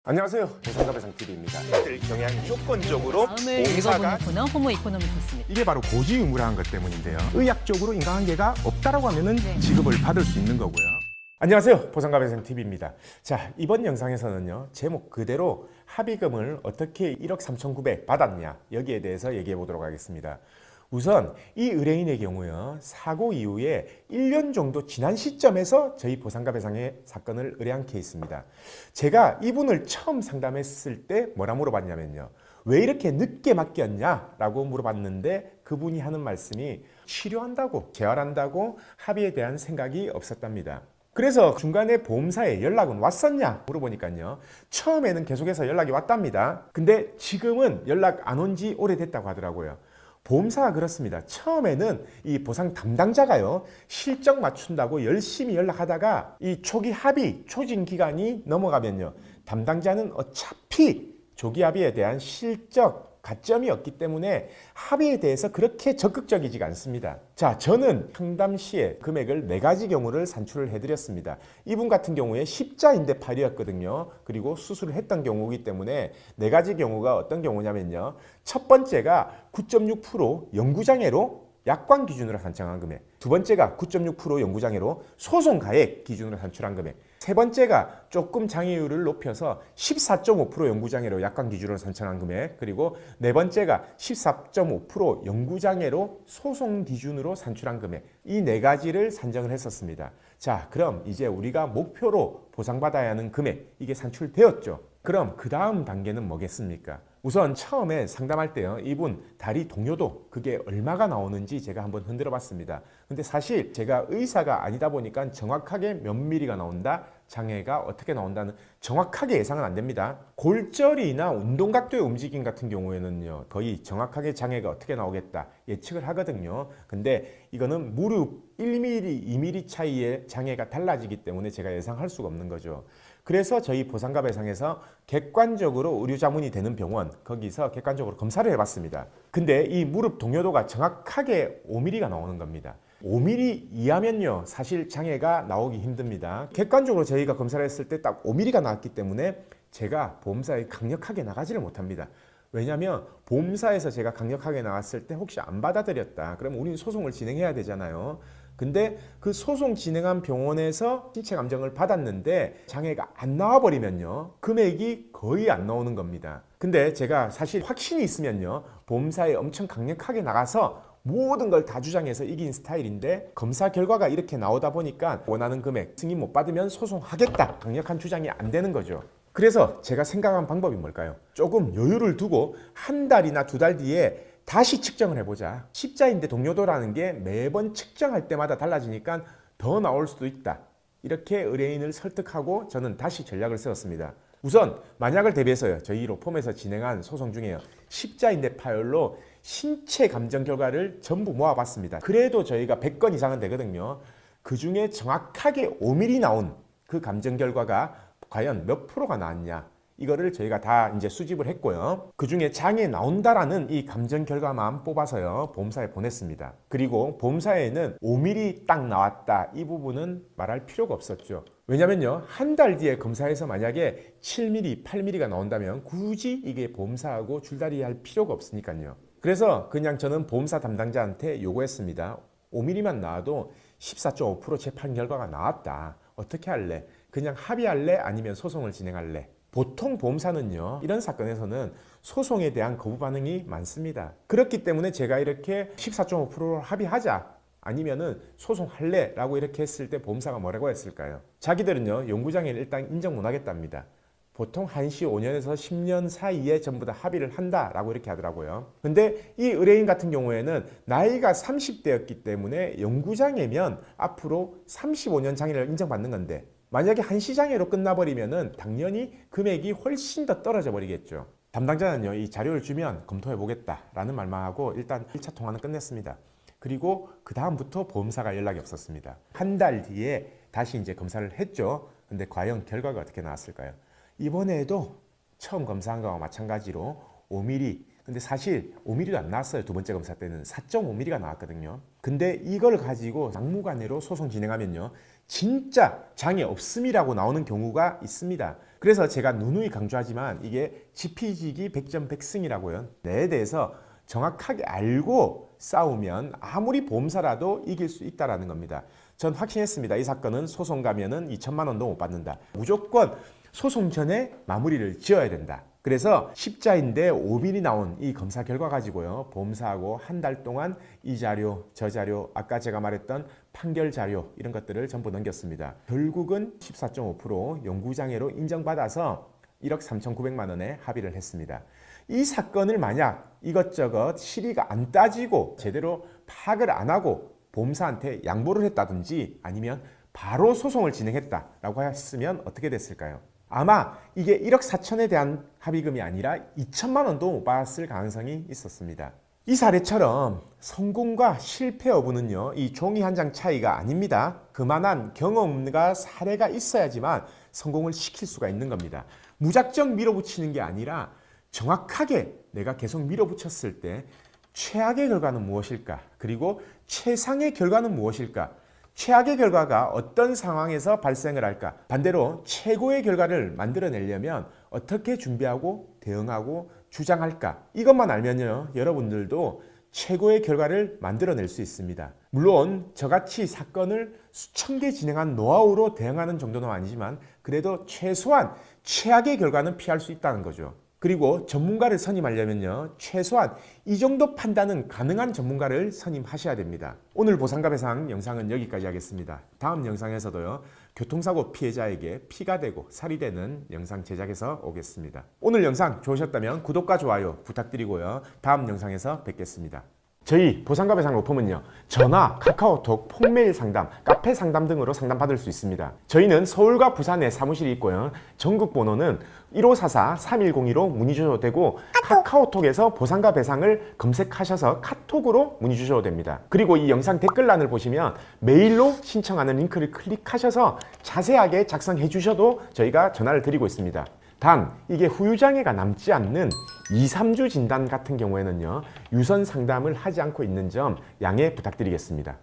안녕하세요. 보상가배상TV입니다. 경향 조건적으로 다음을 봉사가 읽어보는 코너 호모 이코노미크스입니다. 이게 바로 고지의무라는 것 때문인데요. 의학적으로 인과관계가 없다라고 하면은 네. 지급을 받을 수 있는 거고요. 안녕하세요. 보상가배상TV입니다. 자, 이번 영상에서는요. 제목 그대로 합의금을 어떻게 1억 3,900 받았냐 여기에 대해서 얘기해 보도록 하겠습니다. 우선 이 의뢰인의 경우요. 사고 이후에 1년 정도 지난 시점에서 저희 보상가배상의 사건을 의뢰한 케이스입니다. 제가 이분을 처음 상담했을 때 뭐라 물어봤냐면요. 왜 이렇게 늦게 맡겼냐? 라고 물어봤는데 그분이 하는 말씀이 치료한다고, 재활한다고 합의에 대한 생각이 없었답니다. 그래서 중간에 보험사에 연락은 왔었냐 물어보니까요. 처음에는 계속해서 연락이 왔답니다. 근데 지금은 연락 안 온 지 오래됐다고 하더라고요. 보험사가 그렇습니다. 처음에는 이 보상 담당자가요, 실적 맞춘다고 열심히 연락하다가 이 초기 합의, 초진 기간이 넘어가면요, 담당자는 어차피 조기 합의에 대한 실적 가점이 없기 때문에 합의에 대해서 그렇게 적극적이지가 않습니다. 자, 저는 상담 시에 금액을 4가지 경우를 산출을 해드렸습니다. 이분 같은 경우에 십자인대 파열이었거든요. 그리고 수술을 했던 경우이기 때문에 4가지 경우가 어떤 경우냐면요. 첫 번째가 9.6% 연구장애로 약관 기준으로 산정한 금액, 두 번째가 9.6% 연구장애로 소송가액 기준으로 산출한 금액, 세 번째가 조금 장애율을 높여서 14.5% 연구장애로 약관 기준으로 산정한 금액, 그리고 네 번째가 14.5% 연구장애로 소송 기준으로 산출한 금액, 이 4가지를 산정을 했었습니다. 자, 그럼 이제 우리가 목표로 보상받아야 하는 금액, 이게 산출되었죠. 그럼 그 다음 단계는 뭐겠습니까? 우선 처음에 상담할 때요, 이분 다리 동요도 그게 얼마가 나오는지 제가 한번 흔들어 봤습니다. 근데 사실 제가 의사가 아니다 보니까 정확하게 몇 미리가 나온다, 장애가 어떻게 나온다는 정확하게 예상은 안 됩니다. 골절이나 운동각도의 움직임 같은 경우에는요, 거의 정확하게 장애가 어떻게 나오겠다 예측을 하거든요. 근데 이거는 무릎 1mm, 2mm 차이의 장애가 달라지기 때문에 제가 예상할 수가 없는 거죠. 그래서 저희 보상가배상에서 객관적으로 의료자문이 되는 병원, 거기서 객관적으로 검사를 해봤습니다. 근데 이 무릎 동요도가 정확하게 5mm가 나오는 겁니다. 5mm 이하면요, 사실 장애가 나오기 힘듭니다. 객관적으로 저희가 검사를 했을 때 딱 5mm가 나왔기 때문에 제가 보험사에 강력하게 나가지를 못합니다. 왜냐하면 보험사에서 제가 강력하게 나왔을 때 혹시 안 받아들였다, 그러면 우리는 소송을 진행해야 되잖아요. 근데 그 소송 진행한 병원에서 신체 감정을 받았는데 장애가 안 나와버리면요, 금액이 거의 안 나오는 겁니다. 근데 제가 사실 확신이 있으면요, 보험사에 엄청 강력하게 나가서 모든 걸 다 주장해서 이긴 스타일인데 검사 결과가 이렇게 나오다 보니까 원하는 금액 승인 못 받으면 소송하겠다, 강력한 주장이 안 되는 거죠. 그래서 제가 생각한 방법이 뭘까요? 조금 여유를 두고 한 달이나 2달 뒤에 다시 측정을 해보자. 십자인대 동요도라는 게 매번 측정할 때마다 달라지니까 더 나올 수도 있다. 이렇게 의뢰인을 설득하고 저는 다시 전략을 세웠습니다. 우선 만약을 대비해서요, 저희 로펌에서 진행한 소송 중에요, 십자인대 파열로 신체 감정 결과를 전부 모아봤습니다. 그래도 저희가 100건 이상은 되거든요. 그 중에 정확하게 5mm 나온 그 감정 결과가 과연 몇 프로가 나왔냐, 이거를 저희가 다 이제 수집을 했고요. 그 중에 장애 나온다라는 이 감정 결과만 뽑아서요, 보험사에 보냈습니다. 그리고 보험사에는 5mm 딱 나왔다, 이 부분은 말할 필요가 없었죠. 왜냐면요, 한 달 뒤에 검사해서 만약에 7mm, 8mm가 나온다면 굳이 이게 보험사하고 줄다리 할 필요가 없으니까요. 그래서 그냥 저는 보험사 담당자한테 요구했습니다. 5mm만 나와도 14.5% 재판 결과가 나왔다. 어떻게 할래? 그냥 합의할래? 아니면 소송을 진행할래? 보통 보험사는요, 이런 사건에서는 소송에 대한 거부 반응이 많습니다. 그렇기 때문에 제가 이렇게 14.5%로 합의하자, 아니면은 소송할래? 라고 이렇게 했을 때 보험사가 뭐라고 했을까요? 자기들은요, 연구장애를 일단 인정 못 하겠답니다. 보통 한시 5년에서 10년 사이에 전부 다 합의를 한다라고 이렇게 하더라고요. 근데 이 의뢰인 같은 경우에는 나이가 30대였기 때문에 연구장애면 앞으로 35년 장애를 인정받는 건데, 만약에 한시장애로 끝나버리면은 당연히 금액이 훨씬 더 떨어져 버리겠죠. 담당자는요, 이 자료를 주면 검토해 보겠다라는 말만 하고 일단 1차 통화는 끝냈습니다. 그리고 그 다음부터 보험사가 연락이 없었습니다. 한 달 뒤에 다시 이제 검사를 했죠. 근데 과연 결과가 어떻게 나왔을까요? 이번에도 처음 검사한 거와 마찬가지로 5mm, 근데 사실 5mm도 안 나왔어요. 두 번째 검사 때는 4.5mm가 나왔거든요. 근데 이걸 가지고 막무가내로 소송 진행하면요, 진짜 장애 없음이라고 나오는 경우가 있습니다. 그래서 제가 누누이 강조하지만 이게 지피지기 백전백승이라고요. 내에 대해서 정확하게 알고 싸우면 아무리 보험사라도 이길 수 있다는 겁니다. 전 확신했습니다. 이 사건은 소송 가면은 2천만 원도 못 받는다. 무조건 소송 전에 마무리를 지어야 된다. 그래서 십자인대 5mm 나온 이 검사 결과 가지고요, 보험사하고 한 달 동안 이 자료, 저 자료, 아까 제가 말했던 판결 자료 이런 것들을 전부 넘겼습니다. 결국은 14.5% 영구장애로 인정받아서 1억 3,900만 원에 합의를 했습니다. 이 사건을 만약 이것저것 실의가 안 따지고 제대로 파악을 안 하고 보험사한테 양보를 했다든지 아니면 바로 소송을 진행했다라고 했으면 어떻게 됐을까요? 아마 이게 1억 4천에 대한 합의금이 아니라 2천만 원도 못 받았을 가능성이 있었습니다. 이 사례처럼 성공과 실패 여부는요, 이 종이 한 장 차이가 아닙니다. 그만한 경험과 사례가 있어야지만 성공을 시킬 수가 있는 겁니다. 무작정 밀어붙이는 게 아니라 정확하게 내가 계속 밀어붙였을 때 최악의 결과는 무엇일까? 그리고 최상의 결과는 무엇일까? 최악의 결과가 어떤 상황에서 발생을 할까? 반대로 최고의 결과를 만들어내려면 어떻게 준비하고 대응하고 주장할까? 이것만 알면요, 여러분들도 최고의 결과를 만들어낼 수 있습니다. 물론 저같이 사건을 수천 개 진행한 노하우로 대응하는 정도는 아니지만 그래도 최소한 최악의 결과는 피할 수 있다는 거죠. 그리고 전문가를 선임하려면요, 최소한 이 정도 판단은 가능한 전문가를 선임하셔야 됩니다. 오늘 보상가 배상 영상은 여기까지 하겠습니다. 다음 영상에서도요, 교통사고 피해자에게 피가 되고 살이 되는 영상 제작해서 오겠습니다. 오늘 영상 좋으셨다면 구독과 좋아요 부탁드리고요, 다음 영상에서 뵙겠습니다. 저희 보상가 배상 로펌은요, 전화, 카카오톡, 폰메일 상담, 카페 상담 등으로 상담받을 수 있습니다. 저희는 서울과 부산에 사무실이 있고요, 전국 번호는 1544-3102로 문의 주셔도 되고 카카오톡에서 보상가 배상을 검색하셔서 카톡으로 문의 주셔도 됩니다. 그리고 이 영상 댓글란을 보시면 메일로 신청하는 링크를 클릭하셔서 자세하게 작성해 주셔도 저희가 전화를 드리고 있습니다. 단 이게 후유장애가 남지 않는 2, 3주 진단 같은 경우에는요, 유선 상담을 하지 않고 있는 점 양해 부탁드리겠습니다.